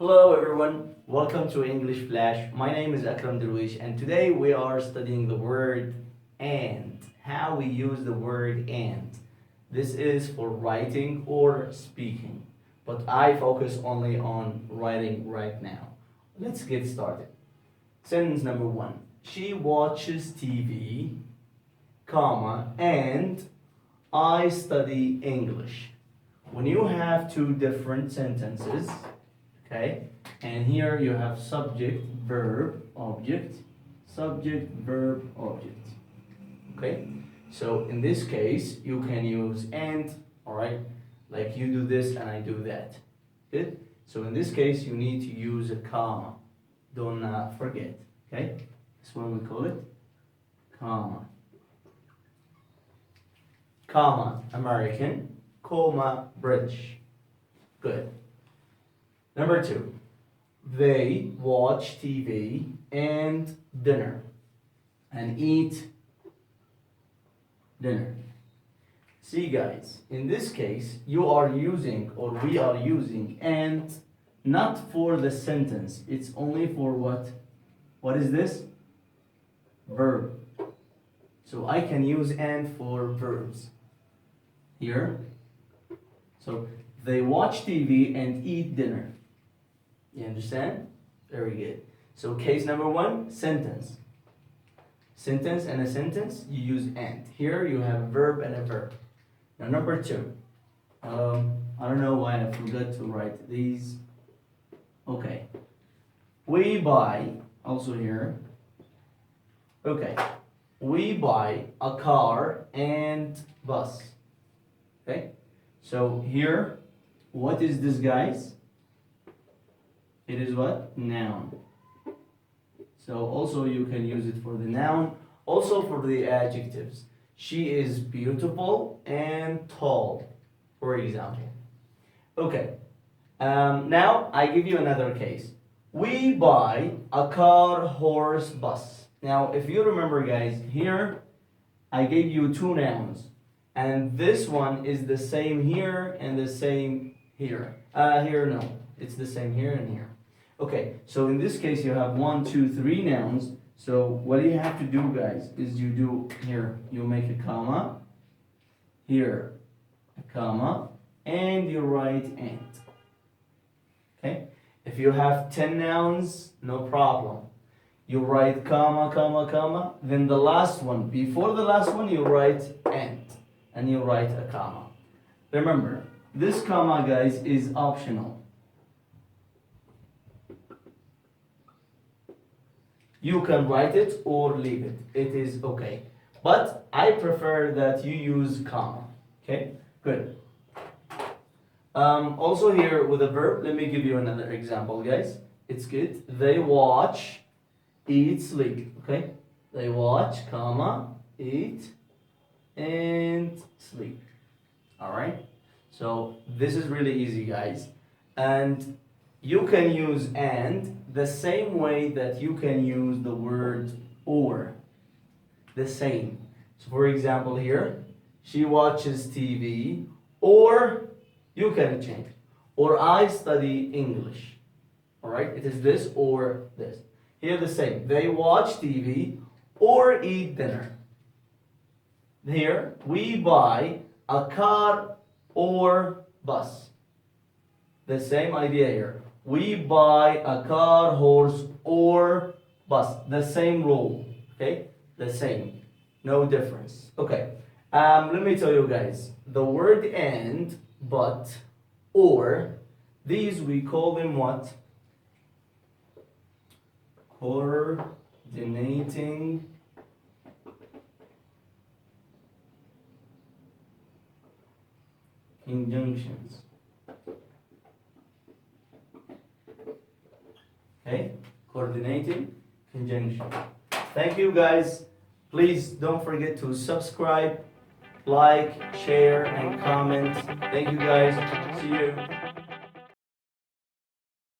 Hello everyone, welcome to EnglishFlash. My name is Akram Darweesh and today we are studying the word and, how we use the word and. This is for writing or speaking, but I focus only on writing right now. Let's get started. Sentence number 1. She watches TV, comma, and I study English. When you have two different sentences, okay, and here you have subject, verb, object, subject, verb, object. Okay, so in this case you can use and, all right, like you do this and I do that. Good. So in this case you need to use a comma. Do not forget. Okay, that's what we call it, comma. Comma American, comma British. Good. Number 2, they watch TV and dinner and eat dinner. See guys, in this case you are using, or we are using and not for the sentence. It's only for what? What is this? Verb. So I can use and for verbs here. So they watch TV and eat dinner. You understand? Very good. So case number 1, sentence. Sentence and a sentence, you use and. Here you have a verb and a verb. Now number 2. I don't know why I forgot to write these. Okay. We buy, also here. Okay. We buy a car and bus. Okay. So here, what is this, guys? It is what? Noun. So also you can use it for the noun, also for the adjectives. She is beautiful and tall, for example. Okay. Now I give you another case. We buy a car, horse, bus. Now if you remember guys, here I gave you two nouns. And this one is the same here and the same here. Here no, it's the same here and here. Okay, so in this case you have 1, 2, 3 nouns. So what you have to do guys is you do here, you make a comma, here a comma, and you write and. Okay, if you have 10 nouns, no problem. You write comma, comma, comma, then the last one, before the last one you write and you write a comma. Remember, this comma guys is optional. You can write it or leave it. It is okay. But I prefer that you use comma. Okay? Good. Also here with a verb, let me give you another example, guys. It's good. They watch, eat, sleep. Okay? They watch, comma, eat, and sleep. Alright? So this is really easy, guys. And you can use and the same way that you can use the word or. The same. So for example here, she watches TV, or you can change. Or I study English. Alright? It is this or this. Here the same. They watch TV or eat dinner. Here we buy a car or bus. The same idea here. We buy a car, horse, or bus. The same rule. Okay? The same. No difference. Okay. Let me tell you guys. The word and, but, or, these we call them what? Coordinating conjunctions. Okay, coordinating conjunction. Thank you guys. Please don't forget to subscribe, like, share, and comment. Thank you guys. See you.